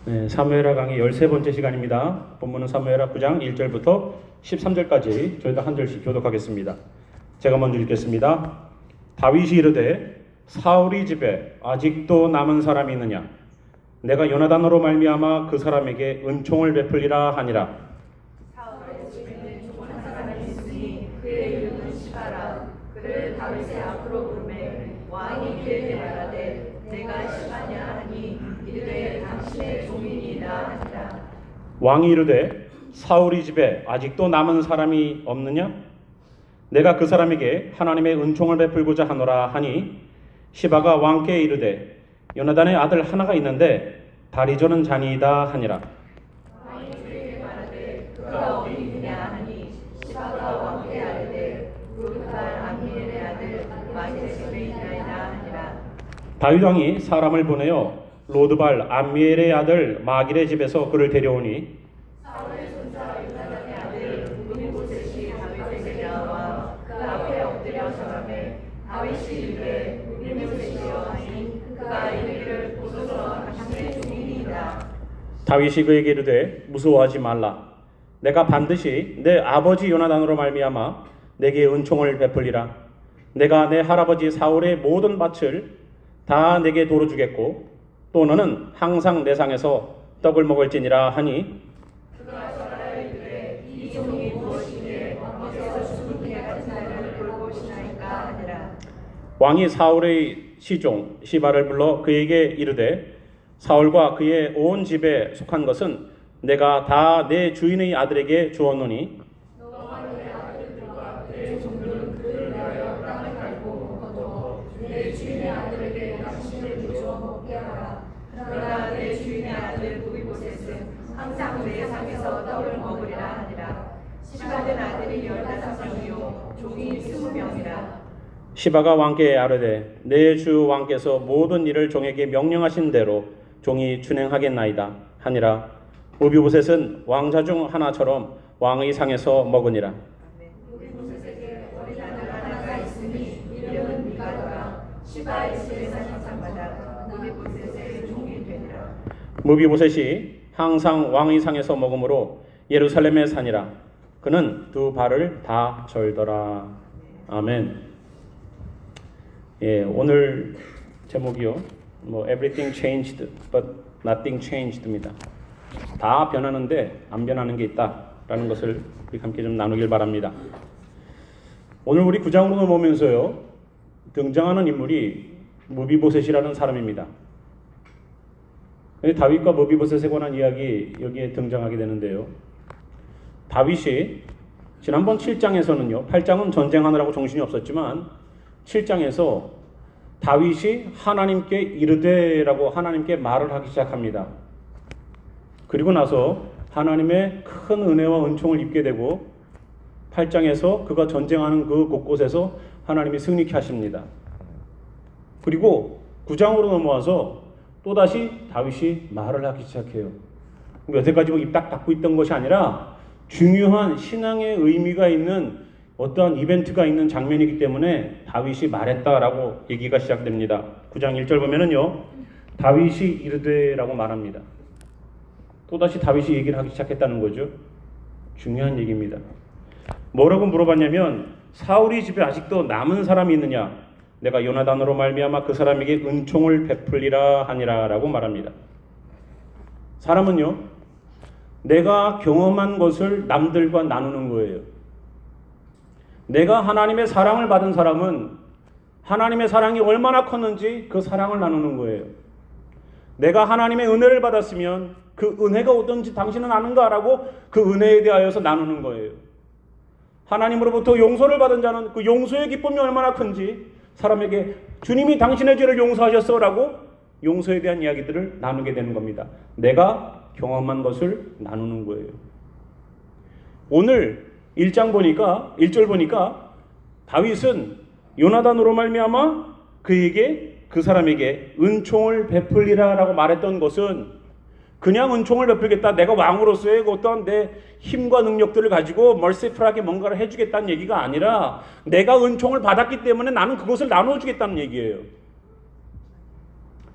네, 사무엘하 강의 13번째 시간입니다. 본문은 사무엘하 9장 1절부터 13절까지 저희도 한 절씩 교독하겠습니다. 제가 먼저 읽겠습니다. 다윗이 이르되 사울이 집에 아직도 남은 사람이 있느냐? 내가 요나단으로 말미암아 그 사람에게 은총을 베풀리라 하니라. 사울의 집에는 조그만 사람이 있으니 그의 이름은 시바라. 그를 다윗의 앞으로 부르매 왕이 그에게 말하되 내가 시바냐 하니 이르되 당신의 종이니이다 하니라. 왕이 이르되 사울이 집에 아직도 남은 사람이 없느냐? 내가 그 사람에게 하나님의 은총을 베풀고자 하노라 하니 시바가 왕께 이르되 요나단의 아들 하나가 있는데 다리 저는 자니이다 하니라. 왕이 그에게 말하되 그가 어디 있느냐 하니 시바가 왕께 아뢰되 그 딸 암미엘의 아들 마기의 집에 있나이다 하니라. 다윗 왕이 사람을 보내어 로드발 암미엘의 아들 마길의 집에서 그를 데려오니 사울의 손자 요나단의 아들 무비보셋이 다윗에게 나와 그 앞에 엎드려 절하매 다윗이 이르되 무비보셋이여 하니 그가 이르기를 보소서 당신의 종이니이다. 다윗이 그에게 이르되 무서워하지 말라. 내가 반드시 내 아버지 요나단으로 말미암아 내게 은총을 베풀리라. 내가 내 할아버지 사울의 모든 밭을 다 내게 도로 주겠고 또 너는 항상 내 상에서 떡을 먹을지니라 하니 그가 절하여 이르되 이 종이 무엇이기에 왕께서 죽은 개 같은 날을 돌고 오시나이까 하니라. 왕이 사울의 시종 시바를 불러 그에게 이르되 사울과 그의 온 집에 속한 것은 내가 다 내 주인의 아들에게 주었노니 너와 내 아들들과 내 종들은 그를 위하여 땅을 갈고 거두어 내 주인의 아들에게 당신을 주어 먹게 하라. 그러나 내 주인의 아들 무비보셋은 항상 내 상에서 떡을 먹으리라 하니라. 시바된 아들이 15명이요 종이 20명이라. 시바가 왕께 아뢰되 내 주 왕께서 모든 일을 종에게 명령하신 대로 종이 준행하겠나이다 하니라. 무비보셋은 왕자 중 하나처럼 왕의 상에서 먹으니라. 무비보셋에게 어린 아들 하나가 있으니 이름은 미가더라. 시바의 집에서 상상받아 무비보셋의 종이 되니라. 무비보셋이 항상 왕의 상에서 먹음으로 예루살렘에 사니라. 그는 두 발을 다 절더라. 아멘. 예, 오늘 제목이요. Everything changed, but nothing changed입니다. 다 변하는데 안 변하는 게 있다라는 것을 우리 함께 좀 나누길 바랍니다. 오늘 우리 구장으로 넘어오면서요 등장하는 인물이 무비보셋이라는 사람입니다. 다윗과 무비보셋에 관한 이야기 여기에 등장하게 되는데요. 다윗이 지난번 7장에서는요, 8장은 전쟁하느라고 정신이 없었지만 7장에서 다윗이 하나님께 이르되라고 하나님께 말을 하기 시작합니다. 그리고 나서 하나님의 큰 은혜와 은총을 입게 되고 8장에서 그가 전쟁하는 그 곳곳에서 하나님이 승리케 하십니다. 그리고 9장으로 넘어와서 또다시 다윗이 말을 하기 시작해요. 여태까지 입 딱 닫고 있던 것이 아니라 중요한 신앙의 의미가 있는 어떠한 이벤트가 있는 장면이기 때문에 다윗이 말했다라고 얘기가 시작됩니다. 9장 1절 보면은요, 다윗이 이르되라고 말합니다. 또다시 다윗이 얘기를 하기 시작했다는 거죠. 중요한 얘기입니다. 뭐라고 물어봤냐면 사울이 집에 아직도 남은 사람이 있느냐? 내가 요나단으로 말미암아 그 사람에게 은총을 베풀리라 하니라 라고 말합니다. 사람은요, 내가 경험한 것을 남들과 나누는 거예요. 내가 하나님의 사랑을 받은 사람은 하나님의 사랑이 얼마나 컸는지 그 사랑을 나누는 거예요. 내가 하나님의 은혜를 받았으면 그 은혜가 어떤지 당신은 아는가? 라고 그 은혜에 대하여서 나누는 거예요. 하나님으로부터 용서를 받은 자는 그 용서의 기쁨이 얼마나 큰지 사람에게 주님이 당신의 죄를 용서하셨어 라고 용서에 대한 이야기들을 나누게 되는 겁니다. 내가 경험한 것을 나누는 거예요. 오늘 1절 보니까 다윗은 요나단으로 말미암아 그 사람에게 은총을 베풀리라 라고 말했던 것은 그냥 은총을 베풀겠다, 내가 왕으로서의 어떤 내 힘과 능력들을 가지고 멀시풀하게 뭔가를 해주겠다는 얘기가 아니라 내가 은총을 받았기 때문에 나는 그것을 나눠주겠다는 얘기예요.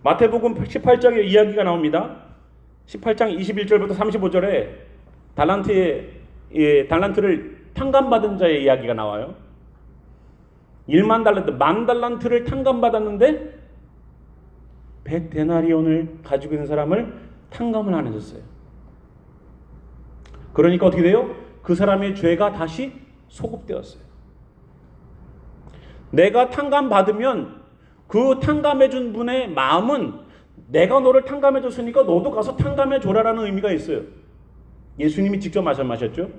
마태복음 18장에 이야기가 나옵니다. 18장 21절부터 35절에 달란트를 탕감받은 자의 이야기가 나와요. 1만 달란트, 10,000달란트를 탕감받았는데 100데나리온을 가지고 있는 사람을 탕감을 안 해줬어요. 그러니까 어떻게 돼요? 그 사람의 죄가 다시 소급되었어요. 내가 탕감받으면 그 탕감해준 분의 마음은 내가 너를 탕감해줬으니까 너도 가서 탕감해줘라라는 의미가 있어요. 예수님이 직접 말씀하셨죠.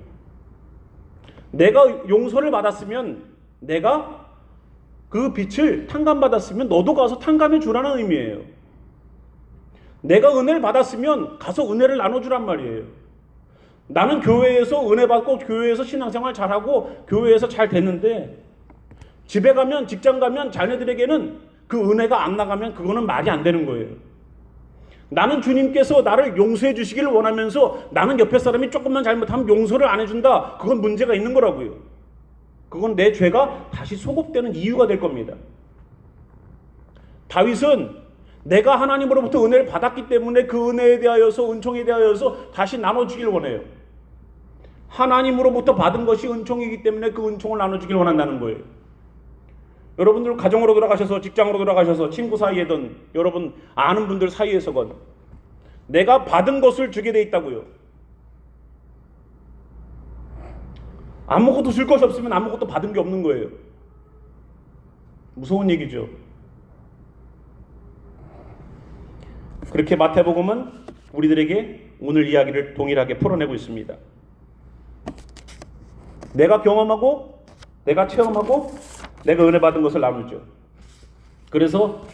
내가 용서를 받았으면, 내가 그 빛을 탕감받았으면 너도 가서 탕감해주라는 의미예요. 내가 은혜를 받았으면 가서 은혜를 나눠주란 말이에요. 나는 교회에서 은혜 받고 교회에서 신앙생활 잘하고 교회에서 잘 됐는데 집에 가면, 직장 가면 자녀들에게는 그 은혜가 안 나가면 그거는 말이 안 되는 거예요. 나는 주님께서 나를 용서해 주시기를 원하면서 나는 옆에 사람이 조금만 잘못하면 용서를 안 해준다. 그건 문제가 있는 거라고요. 그건 내 죄가 다시 소급되는 이유가 될 겁니다. 다윗은 내가 하나님으로부터 은혜를 받았기 때문에 그 은혜에 대하여서, 은총에 대하여서 다시 나눠주길 원해요. 하나님으로부터 받은 것이 은총이기 때문에 그 은총을 나눠주길 원한다는 거예요. 여러분들 가정으로 돌아가셔서, 직장으로 돌아가셔서, 친구 사이에든 여러분 아는 분들 사이에서건 내가 받은 것을 주게 돼 있다고요. 아무것도 줄 것이 없으면 아무것도 받은 게 없는 거예요. 무서운 얘기죠. 그렇게 마태복음은 우리들에게 오늘 이야기를 동일하게 풀어내고 있습니다. 내가 경험하고, 내가 체험하고, 내가 은혜 받은 것을 나누죠. 그래서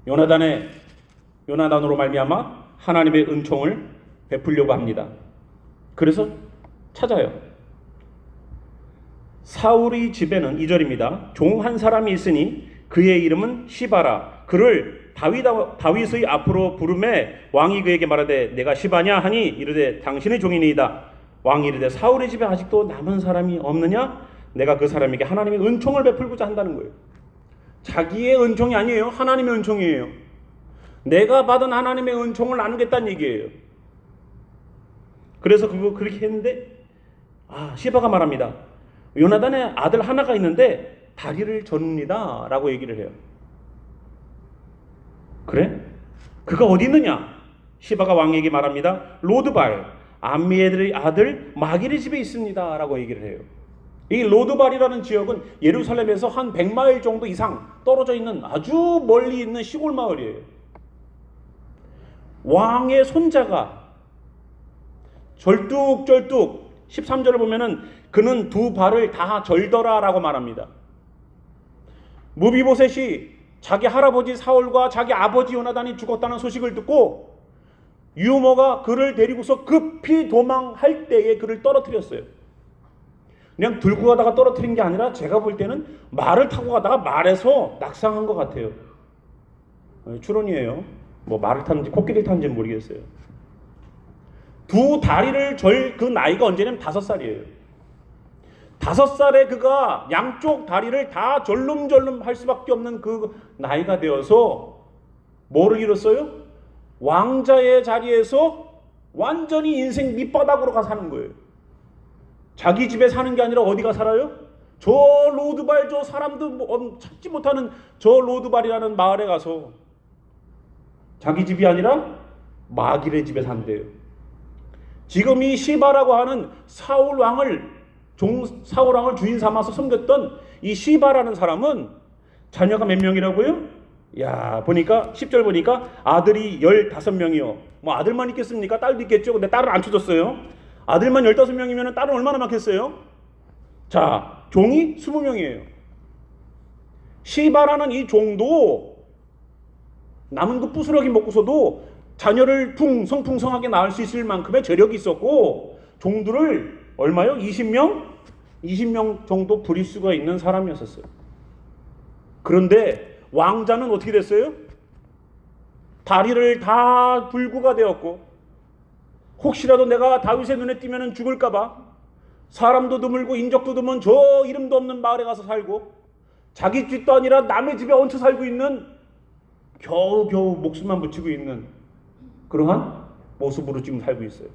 요나단으로 말미암아 하나님의 은총을 베풀려고 합니다. 그래서 찾아요. 사울의 집에는 2절입니다. 종 한 사람이 있으니 그의 이름은 시바라. 그를 다윗의 앞으로 부르매 왕이 그에게 말하되 내가 시바냐 하니 이르되 당신의 종이니이다. 왕이 이르되 사울의 집에 아직도 남은 사람이 없느냐? 내가 그 사람에게 하나님의 은총을 베풀고자 한다는 거예요. 자기의 은총이 아니에요. 하나님의 은총이에요. 내가 받은 하나님의 은총을 나누겠다는 얘기예요. 그래서 그렇게 했는데 시바가 말합니다. 요나단의 아들 하나가 있는데 다리를 저눕니다 라고 얘기를 해요. 그래? 그가 어디 있느냐? 시바가 왕에게 말합니다. 로드발 암미엘의 아들 마길의 집에 있습니다 라고 얘기를 해요. 이 로드발이라는 지역은 예루살렘에서 한 100마일 정도 이상 떨어져 있는 아주 멀리 있는 시골 마을이에요. 왕의 손자가 절뚝절뚝 13절을 보면은 그는 두 발을 다 절더라 라고 말합니다. 무비보셋이 자기 할아버지 사울과 자기 아버지 요나단이 죽었다는 소식을 듣고 유모가 그를 데리고서 급히 도망할 때에 그를 떨어뜨렸어요. 그냥 들고 가다가 떨어뜨린 게 아니라 제가 볼 때는 말을 타고 가다가 말에서 낙상한 것 같아요. 추론이에요. 뭐 말을 탔는지 코끼리를 탔는지 모르겠어요. 두 다리를 그 나이가 언제냐면 5살이에요. 5살에 그가 양쪽 다리를 다 절름절름 할 수밖에 없는 그 나이가 되어서 뭐를 이뤘어요? 왕자의 자리에서 완전히 인생 밑바닥으로 가 사는 거예요. 자기 집에 사는 게 아니라 어디가 살아요? 저 로드발, 저 사람도 찾지 못하는 저 로드발이라는 마을에 가서 자기 집이 아니라 마길의 집에 산대요. 지금 이 시바라고 하는 사울 왕을 주인 삼아서 섬겼던 이 시바라는 사람은 자녀가 몇 명이라고요? 보니까 10절 보니까 아들이 15명이요. 뭐 아들만 있겠습니까? 딸도 있겠죠. 근데 딸을 안 쳐줬어요. 아들만 15명이면 딸은 얼마나 많겠어요? 자, 종이 20명이에요. 시바라는 이 종도 남은 그 부스러기 먹고서도 자녀를 풍성풍성하게 낳을 수 있을 만큼의 재력이 있었고 종들을 얼마요? 20명 정도 부릴 수가 있는 사람이었어요. 그런데 왕자는 어떻게 됐어요? 다리를 다 불구가 되었고 혹시라도 내가 다윗의 눈에 띄면 죽을까봐 사람도 드물고 인적도 드문 저 이름도 없는 마을에 가서 살고 자기 집도 아니라 남의 집에 얹혀 살고 있는 겨우겨우 목숨만 붙이고 있는 그러한 모습으로 지금 살고 있어요.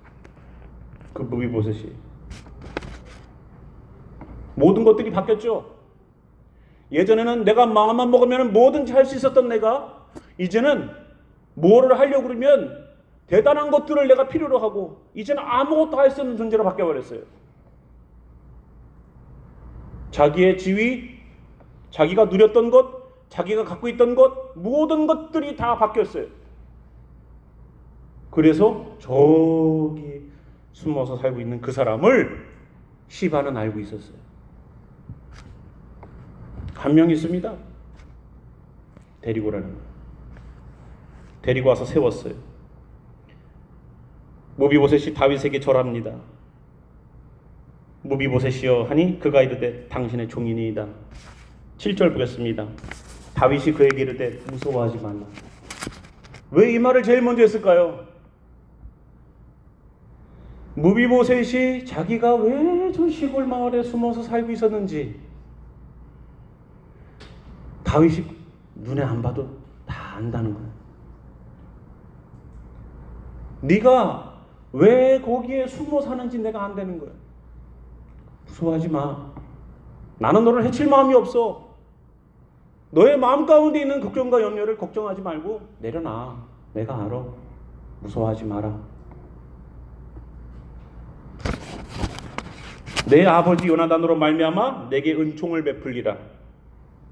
그 무비보셋이. 모든 것들이 바뀌었죠. 예전에는 내가 마음만 먹으면 뭐든지 할 수 있었던 내가 이제는 뭐를 하려고 그러면 대단한 것들을 내가 필요로 하고 이제는 아무것도 할 수 없는 존재로 바뀌어버렸어요. 자기의 지위, 자기가 누렸던 것, 자기가 갖고 있던 것, 모든 것들이 다 바뀌었어요. 그래서 저기 숨어서 살고 있는 그 사람을 시바는 알고 있었어요. 한 명 있습니다. 데리고 오라는 거예요. 데리고 와서 세웠어요. 무비보셋이 다윗에게 절합니다. 무비보셋이여 하니 그가 이르되 당신의 종이니이다. 7절 보겠습니다. 다윗이 그에게 이르되 무서워하지 말라. 왜 이 말을 제일 먼저 했을까요? 무비보셋이 자기가 왜 저 시골 마을에 숨어서 살고 있었는지 다윗이 눈에 안 봐도 다 안다는 거예요. 네가 왜 거기에 숨어 사는지 내가 안다는 거예요. 무서워하지 마. 나는 너를 해칠 마음이 없어. 너의 마음 가운데 있는 걱정과 염려를 걱정하지 말고 내려놔. 내가 알아. 무서워하지 마라. 내 아버지 요나단으로 말미암아 내게 은총을 베풀리라.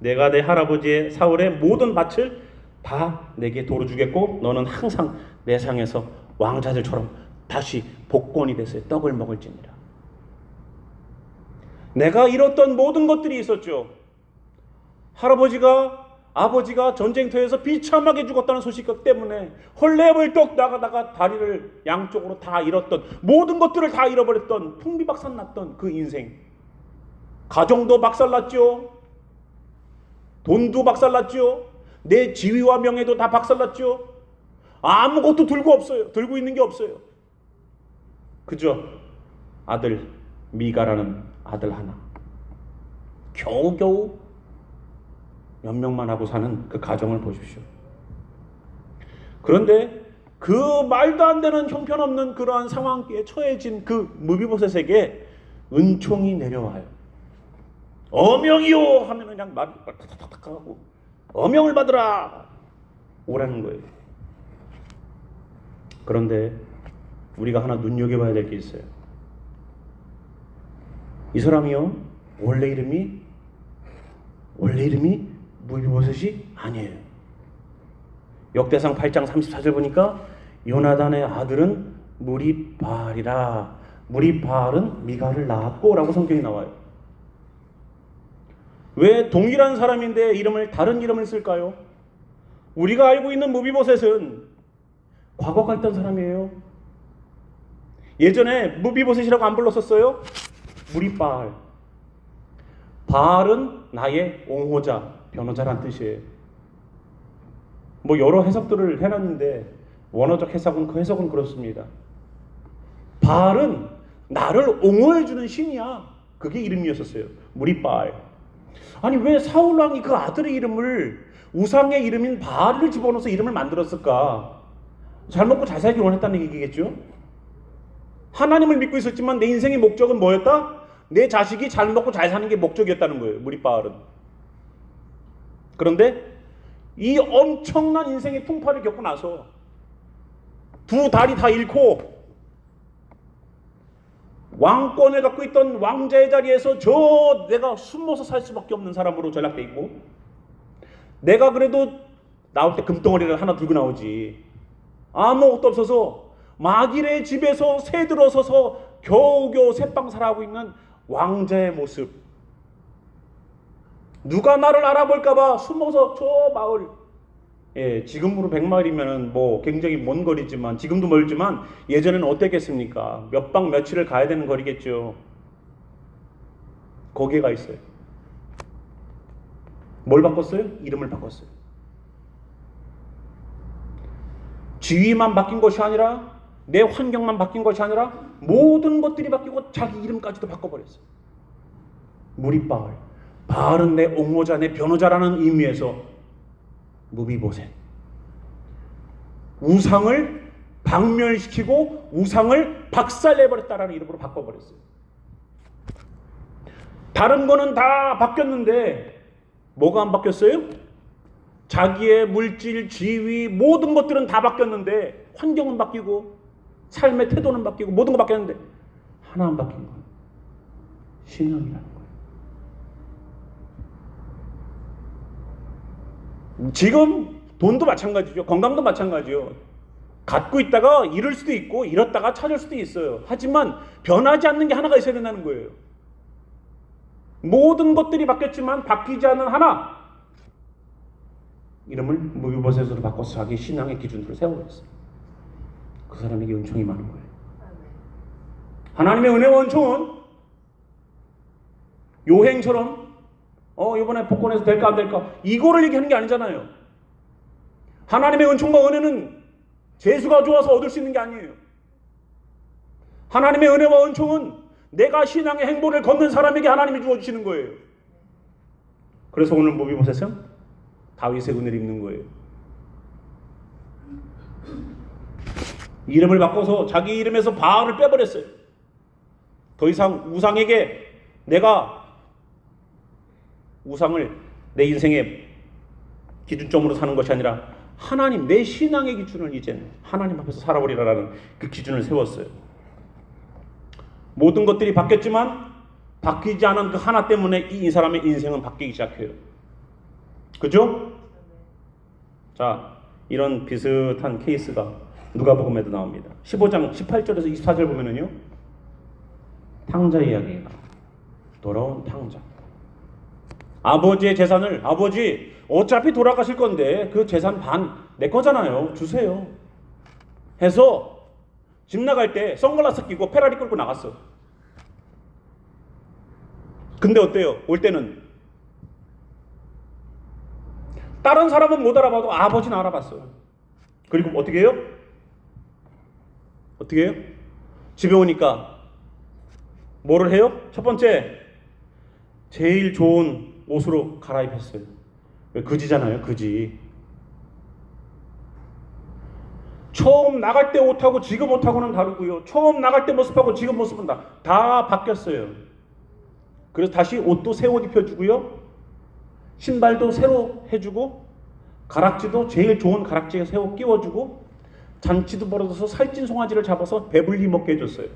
내가 내 할아버지의 사울의 모든 밭을 다 내게 도로 주겠고 너는 항상 내 상에서 왕자들처럼 다시 복권이 돼서 떡을 먹을지니라. 내가 잃었던 모든 것들이 있었죠. 아버지가 전쟁터에서 비참하게 죽었다는 소식 때문에 헐레벌떡 나가다가 다리를 양쪽으로 다 잃었던 모든 것들을 다 잃어버렸던 풍비박산났던 그 인생. 가정도 박살났죠. 돈도 박살났죠. 내 지위와 명예도 다 박살났죠. 아무것도 들고 있는 게 없어요. 그저 아들 미가라는 아들 하나. 겨우겨우 연명만 하고 사는 그 가정을 보십시오. 그런데 그 말도 안 되는 형편없는 그러한 상황에 처해진 그 무비보셋에게 은총이 내려와요. 어명이요 하면 그냥 말을 탁탁탁 하고 어명을 받으라 오라는 거예요. 그런데 우리가 하나 눈여겨봐야 될 게 있어요. 이 사람이요 원래 이름이 무비보셋이 아니에요. 역대상 8장 34절 보니까 요나단의 아들은 무리바알이라. 무리바알은 미가를 낳았고 라고 성경이 나와요. 왜 동일한 사람인데 다른 이름을 쓸까요? 우리가 알고 있는 무비보셋은 과거가 있던 사람이에요. 예전에 무비보셋이라고 안 불렀었어요? 무리바알. 바알은 나의 옹호자, 변호자란 뜻이에요. 여러 해석들을 해놨는데 원어적 해석은 그 해석은 그렇습니다. 바알은 나를 옹호해주는 신이야. 그게 이름이었었어요. 무리바알. 아니 왜 사울왕이 그 아들의 이름을 우상의 이름인 바알을 집어넣어서 이름을 만들었을까? 잘 먹고 잘 살기 원했다는 얘기겠죠? 하나님을 믿고 있었지만 내 인생의 목적은 뭐였다? 내 자식이 잘 먹고 잘 사는 게 목적이었다는 거예요. 무리바알은. 그런데 이 엄청난 인생의 풍파를 겪고 나서 두 다리 다 잃고 왕권을 갖고 있던 왕자의 자리에서 내가 숨어서 살 수밖에 없는 사람으로 전락돼 있고, 내가 그래도 나올 때 금덩어리를 하나 들고 나오지 아무것도 없어서 마길의 집에서 새 들어서서 겨우겨우 새빵살하고 있는 왕자의 모습. 누가 나를 알아볼까봐 숨어서 저 마을, 지금으로 100마일이면 굉장히 먼 거리지만, 지금도 멀지만 예전에는 어땠겠습니까? 몇 박 며칠을 가야 되는 거리겠죠. 거기에 가 있어요. 뭘 바꿨어요? 이름을 바꿨어요. 지위만 바뀐 것이 아니라, 내 환경만 바뀐 것이 아니라 모든 것들이 바뀌고 자기 이름까지도 바꿔버렸어요. 무리바알. 바알은 내 옹호자, 내 변호자라는 의미에서 무비보셋. 우상을 박멸시키고 우상을 박살내버렸다라는 이름으로 바꿔버렸어요. 다른 거는 다 바뀌었는데 뭐가 안 바뀌었어요? 자기의 물질, 지위, 모든 것들은 다 바뀌었는데 환경은 바뀌고 삶의 태도는 바뀌고 모든 거 바뀌었는데 하나 안 바뀐 거예요. 신앙이라는 거예요. 지금 돈도 마찬가지죠. 건강도 마찬가지요. 갖고 있다가 잃을 수도 있고 잃었다가 찾을 수도 있어요. 하지만 변하지 않는 게 하나가 있어야 된다는 거예요. 모든 것들이 바뀌었지만 바뀌지 않는 하나, 이름을 무비보셋으로 바꿔서 자기 신앙의 기준으로 세워버렸어요. 그 사람에게 은총이 많은 거예요. 하나님의 은혜와 은총은 요행처럼 이번에 복권에서 될까 안 될까 이거를 얘기하는 게 아니잖아요. 하나님의 은총과 은혜는 재수가 좋아서 얻을 수 있는 게 아니에요. 하나님의 은혜와 은총은 내가 신앙의 행보를 걷는 사람에게 하나님이 주어주시는 거예요. 그래서 오늘 무비보셋은 다윗의 은혜를 입는 거예요. 이름을 바꿔서 자기 이름에서 바알을 빼버렸어요. 더 이상 우상에게 내가 우상을 내 인생의 기준점으로 사는 것이 아니라 하나님, 내 신앙의 기준을 이제는 하나님 앞에서 살아버리라라는 그 기준을 세웠어요. 모든 것들이 바뀌었지만 바뀌지 않은 그 하나 때문에 이 사람의 인생은 바뀌기 시작해요. 그죠? 자, 이런 비슷한 케이스가 누가복음에도 나옵니다. 15장 18절에서 24절 보면은요, 탕자 이야기가 나와요. 돌아온 탕자. 아버지의 재산을, 아버지 어차피 돌아가실 건데 그 재산 반 내 거잖아요, 주세요 해서 집 나갈 때 선글라스 끼고 페라리 끌고 나갔어. 근데 어때요? 올 때는 다른 사람은 못 알아봐도 아버지는 알아봤어요. 그리고 어떻게 해요? 어떻게 해요? 집에 오니까 뭐를 해요? 첫 번째, 제일 좋은 옷으로 갈아입혔어요. 왜? 그지잖아요, 그지. 처음 나갈 때 옷하고 지금 옷하고는 다르고요. 처음 나갈 때 모습하고 지금 모습은 다 바뀌었어요. 그래서 다시 옷도 새 옷 입혀주고요. 신발도 새로 해주고 가락지도 제일 좋은 가락지에 새 옷 끼워주고 잔치도 벌어져서 살찐 송아지를 잡아서 배불리 먹게 해줬어요.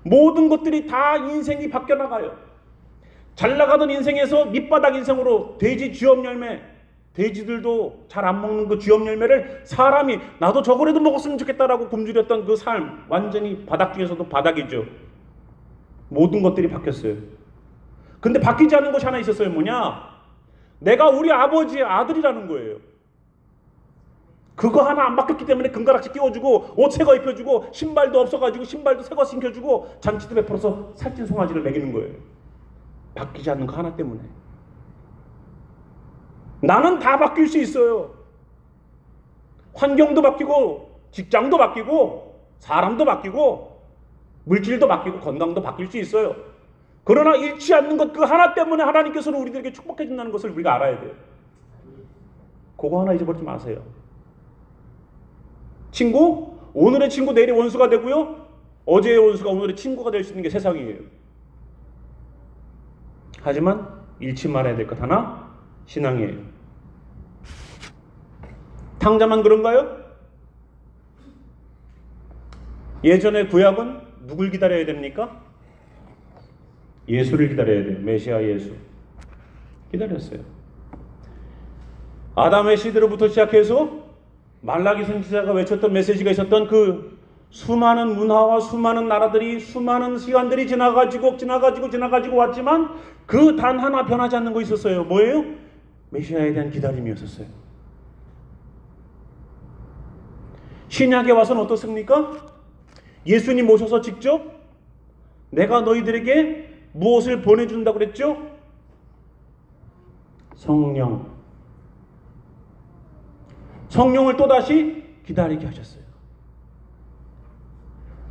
모든 것들이 다 인생이 바뀌어 나가요. 잘 나가던 인생에서 밑바닥 인생으로 돼지 쥐엄 열매, 돼지들도 잘 안 먹는 그 쥐엄 열매를 사람이 나도 저거라도 먹었으면 좋겠다라고 굶주렸던 그 삶, 완전히 바닥 중에서도 바닥이죠. 모든 것들이 바뀌었어요. 근데 바뀌지 않는 것이 하나 있었어요. 뭐냐? 내가 우리 아버지의 아들이라는 거예요. 그거 하나 안 바뀌었기 때문에 금가락지 끼워주고 옷 새 거 입혀주고 신발도 없어가지고 신발도 새 거 신겨주고 잔치도 베풀어서 살찐 송아지를 먹이는 거예요. 바뀌지 않는 거 하나 때문에. 나는 다 바뀔 수 있어요. 환경도 바뀌고 직장도 바뀌고 사람도 바뀌고 물질도 바뀌고 건강도 바뀔 수 있어요. 그러나 잃지 않는 것 그 하나 때문에 하나님께서는 우리들에게 축복해 준다는 것을 우리가 알아야 돼요. 그거 하나 잊어버리지 마세요. 친구, 오늘의 친구 내일의 원수가 되고요. 어제의 원수가 오늘의 친구가 될 수 있는 게 세상이에요. 하지만 잃지 말아야 될 것 하나, 신앙이에요. 탕자만 그런가요? 예전에 구약은 누굴 기다려야 됩니까? 예수를 기다려야 돼요. 메시아 예수. 기다렸어요. 아담의 시대로부터 시작해서 말라기 선지자가 외쳤던 메시지가 있었던 그 수많은 문화와 수많은 나라들이 수많은 시간들이 지나가지고 왔지만 그 단 하나 변하지 않는 거 있었어요. 뭐예요? 메시아에 대한 기다림이었었어요. 신약에 와서는 어떻습니까? 예수님 오셔서 직접 내가 너희들에게 무엇을 보내준다고 그랬죠? 성령. 성령을 또다시 기다리게 하셨어요.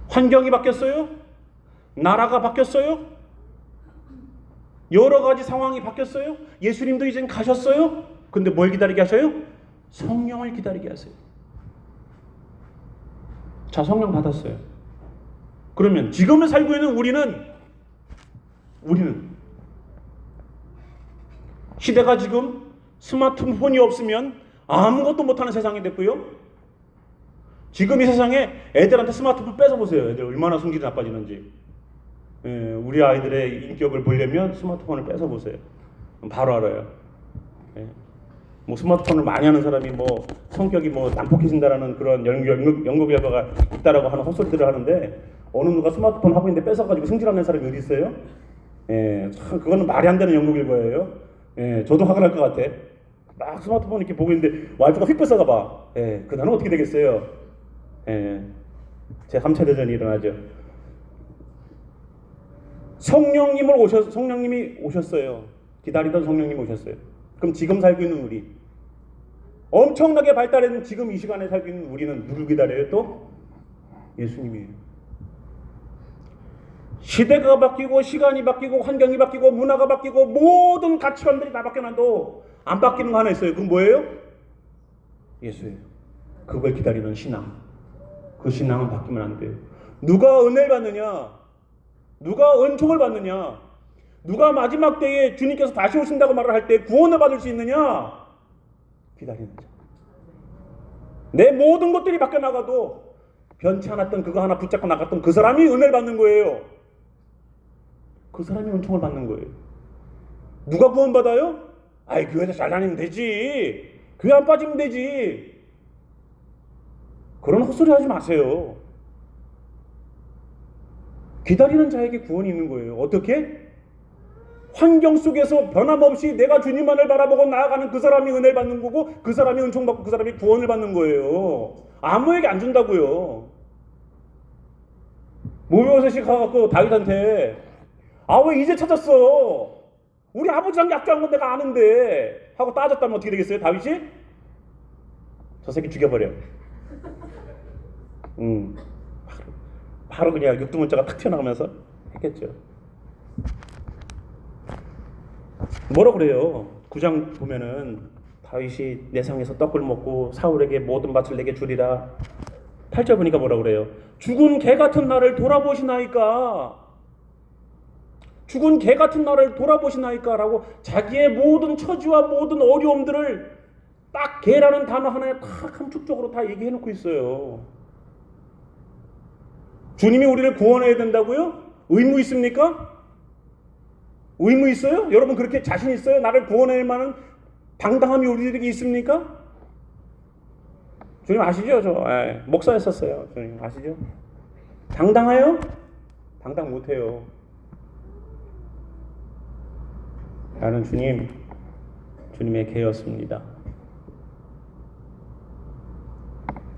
환경이 바뀌었어요. 나라가 바뀌었어요. 여러 가지 상황이 바뀌었어요. 예수님도 이젠 가셨어요. 근데 뭘 기다리게 하셔요? 성령을 기다리게 하세요. 자, 성령 받았어요. 그러면 지금 살고 있는 우리는 시대가 지금 스마트폰이 없으면 아무것도 못하는 세상이 됐고요. 지금 이 세상에 애들한테 스마트폰 뺏어보세요. 애들 얼마나 성질이 나빠지는지. 우리 아이들의 인격을 보려면 스마트폰을 뺏어보세요. 바로 알아요. 뭐 스마트폰을 많이 하는 사람이 뭐 성격이 뭐 난폭해진다라는 그런 연구 결과가 있다라고 하는 헛소리들을 하는데, 어느 누가 스마트폰 하고 있는데 뺏어가지고 승질하는 사람이 어디 있어요? 참 그거는 말이 안 되는 연구 결과예요. 저도 화가 날 것 같아. 막 스마트폰 이렇게 보고 있는데 와이프가 휙 뺏어가 봐. 그다음은 어떻게 되겠어요? 제 3차 대전이 일어나죠. 성령님이 오셨어요. 기다리던 성령님이 오셨어요. 그럼 지금 살고 있는 우리, 엄청나게 발달했는 지금 이 시간에 살고 있는 우리는 누굴 기다려요? 또 예수님이에요. 시대가 바뀌고 시간이 바뀌고 환경이 바뀌고 문화가 바뀌고 모든 가치관들이 다 바뀌어놔도 안 바뀌는 거 하나 있어요. 그건 뭐예요? 예수예요. 그걸 기다리는 신앙. 그 신앙은 바뀌면 안 돼요. 누가 은혜를 받느냐? 누가 은총을 받느냐? 누가 마지막 때에 주님께서 다시 오신다고 말을 할 때 구원을 받을 수 있느냐? 기다리는 자. 내 모든 것들이 바뀌어 나가도 변치 않았던 그거 하나 붙잡고 나갔던 그 사람이 은혜를 받는 거예요. 그 사람이 은총을 받는 거예요. 누가 구원받아요? 아이, 교회에서 잘 다니면 되지. 교회 안 빠지면 되지. 그런 헛소리 하지 마세요. 기다리는 자에게 구원이 있는 거예요. 어떻게? 환경 속에서 변함없이 내가 주님만을 바라보고 나아가는 그 사람이 은혜를 받는 거고, 그 사람이 은총받고 그 사람이 구원을 받는 거예요. 아무에게 안 준다고요. 모세가 가갖고 다윗한테 왜 이제 찾았어? 우리 아버지랑 약조한 건 내가 아는데 하고 따졌다면 어떻게 되겠어요? 다윗이? 저 새끼 죽여버려. 바로 그냥 육두문자가 탁 튀어나오면서 했겠죠. 뭐라 그래요? 9장 보면은 다윗이 내상에서 떡을 먹고 사울에게 모든 밭을 내게 주리라. 8절 보니까 뭐라 그래요? 죽은 개 같은 나를 돌아보시나이까. 죽은 개 같은 나를 돌아보시나이까 라고 자기의 모든 처지와 모든 어려움들을 딱 개라는 단어 하나에 딱 함축적으로 다 얘기해 놓고 있어요. 주님이 우리를 구원해야 된다고요? 의무 있습니까? 의무 있어요? 여러분 그렇게 자신 있어요? 나를 구원할 만한 당당함이 우리들에게 있습니까? 주님 아시죠? 저 목사였었어요. 주님 아시죠? 당당해요? 당당 못해요. 나는 주님의 개였습니다.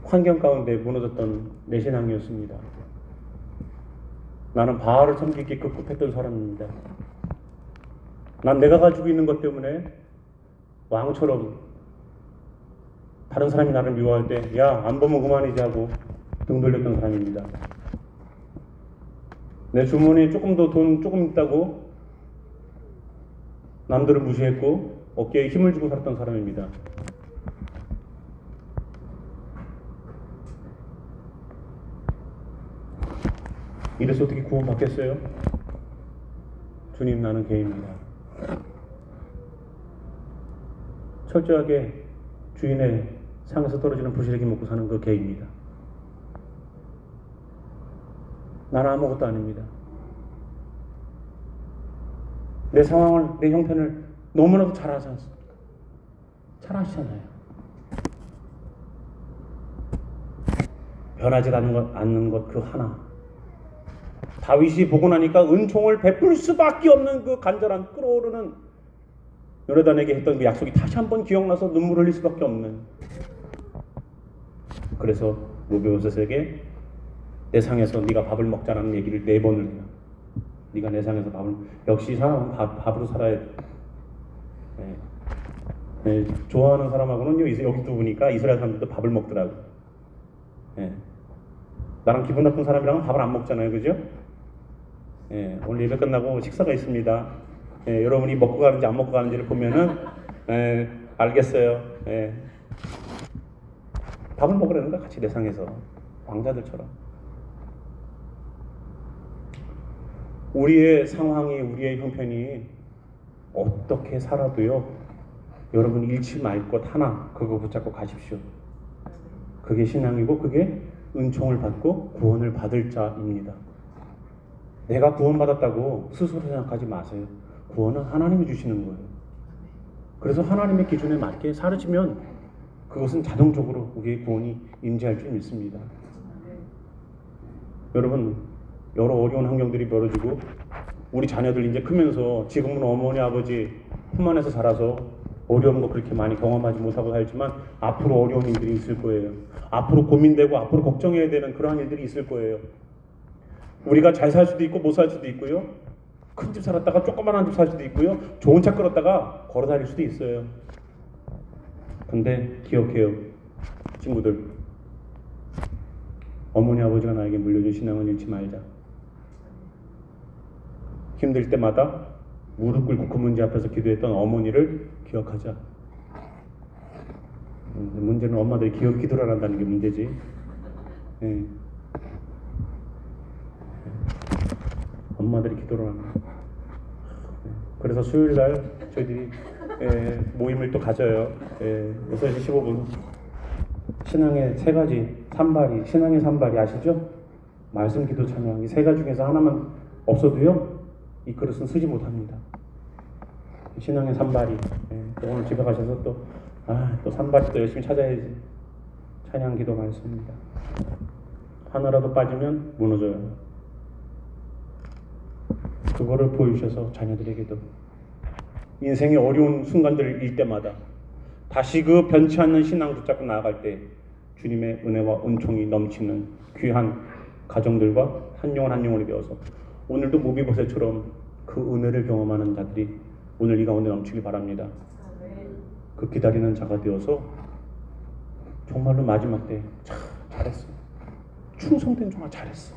환경 가운데 무너졌던 내 신앙이었습니다. 나는 바알을 섬기기 급급했던 사람입니다. 난 내가 가지고 있는 것 때문에 왕처럼 다른 사람이 나를 미워할 때 야, 안 보면 그만이지 하고 등 돌렸던 사람입니다. 내 주머니에 돈 조금 있다고 남들을 무시했고 어깨에 힘을 주고 살았던 사람입니다. 이래서 어떻게 구원받겠어요? 주님, 나는 개입니다. 철저하게 주인의 상에서 떨어지는 부시래기 먹고 사는 그 개입니다. 나는 아무것도 아닙니다. 내 상황을, 내 형편을 너무나도 잘 아지 않습니까? 잘 아시잖아요. 변하지 않는 것 그 하나. 다윗이 보고 나니까 은총을 베풀 수밖에 없는 그 간절한 끓어오르는 요나단에게 했던 그 약속이 다시 한번 기억나서 눈물 흘릴 수밖에 없는. 그래서 무비보셋에게 내 상에서 네가 밥을 먹자라는 얘기를 4번을 해요. 네가 내 상에서 역시 사람은 밥으로 살아야 돼. 좋아하는 사람하고는요, 여기 또 보니까 이스라엘 사람들도 밥을 먹더라고. 나랑 기분 나쁜 사람이랑은 밥을 안 먹잖아요, 그죠? 오늘 예배 끝나고 식사가 있습니다. 여러분이 먹고 가는지 안 먹고 가는지를 보면은 알겠어요. 밥을 먹으라는 거야, 같이 내 상에서. 왕자들처럼. 우리의 상황이, 우리의 형편이 어떻게 살아도요, 여러분 잃지 말 것 하나, 그거 붙잡고 가십시오. 그게 신앙이고 그게 은총을 받고 구원을 받을 자입니다. 내가 구원받았다고 스스로 생각하지 마세요. 구원은 하나님이 주시는 거예요. 그래서 하나님의 기준에 맞게 살으시면 그것은 자동적으로 우리의 구원이 임재할 줄 믿습니다. 여러분, 여러 어려운 환경들이 벌어지고 우리 자녀들 이제 크면서 지금은 어머니 아버지 품 안에서 자라서 어려운 거 그렇게 많이 경험하지 못하고 살지만 앞으로 어려운 일들이 있을 거예요. 앞으로 고민되고 앞으로 걱정해야 되는 그러한 일들이 있을 거예요. 우리가 잘 살 수도 있고 못 살 수도 있고요. 큰 집 살았다가 조그만한 집 살 수도 있고요. 좋은 차 끌었다가 걸어 다닐 수도 있어요. 근데 기억해요, 친구들. 어머니 아버지가 나에게 물려준 신앙은 잃지 말자. 힘들 때마다 무릎 꿇고 그 문제 앞에서 기도했던 어머니를 기억하자. 문제는 엄마들이 기도를 안 한다는 게 문제지. 네. 엄마들이 기도를 안 한다. 그래서 수요일날 저희들이 모임을 또 가져요. 6시 15분. 신앙의 세 가지 산발이, 신앙의 산발이 아시죠? 말씀, 기도, 찬양. 이 세 가지 중에서 하나만 없어도요, 이 그릇은 쓰지 못합니다. 신앙의 산발이. 오늘 집에 가셔서 또 산발이 또 열심히 찾아야지. 찬양, 기도, 말씀입니다. 하나라도 빠지면 무너져요. 그거를 보여주셔서 자녀들에게도 인생의 어려운 순간들일 때마다 다시 그 변치 않는 신앙 붙잡고 나아갈 때 주님의 은혜와 은총이 넘치는 귀한 가정들과 한 영혼 한 영혼이 되어서 오늘도 무비보셋처럼 그 은혜를 경험하는 자들이 오늘 이 가운데 넘치길 바랍니다. 그 기다리는 자가 되어서 정말로 마지막 때 잘했어. 충성된 종아 잘했어.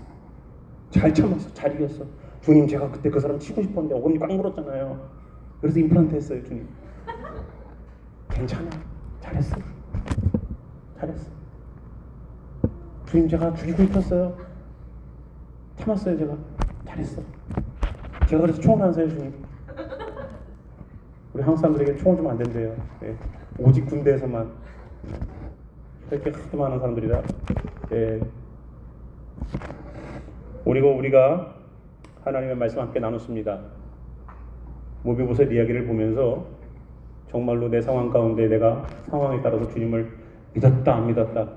잘 참았어. 잘 이겼어. 주님, 제가 그때 그 사람 치고 싶었는데 어금니 꽉 물었잖아요. 그래서 임플란트 했어요. 주님, 괜찮아. 잘했어. 잘했어. 주님, 제가 죽이고 싶었어요. 참았어요. 제가 잘했어. 제가 그래서 총을 안 쏴요. 주님, 우리 한국 사람들에게 총을 좀 안 된대요. 네. 오직 군대에서만. 이렇게 하도 많은 사람들이라. 네. 우리가 하나님의 말씀 함께 나눴습니다. 무비보셋 이야기를 보면서 정말로 내 상황 가운데 내가 상황에 따라서 주님을 믿었다 안 믿었다,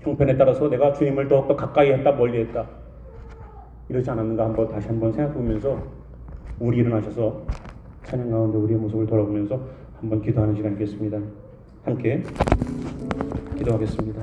형편에 따라서 내가 주님을 더욱더 가까이 했다 멀리 했다, 이러지 않았는가 다시 한번 생각해 보면서 우리 일어나셔서 찬양 가운데 우리의 모습을 돌아보면서 한번 기도하는 시간이 있겠습니다. 함께 기도하겠습니다.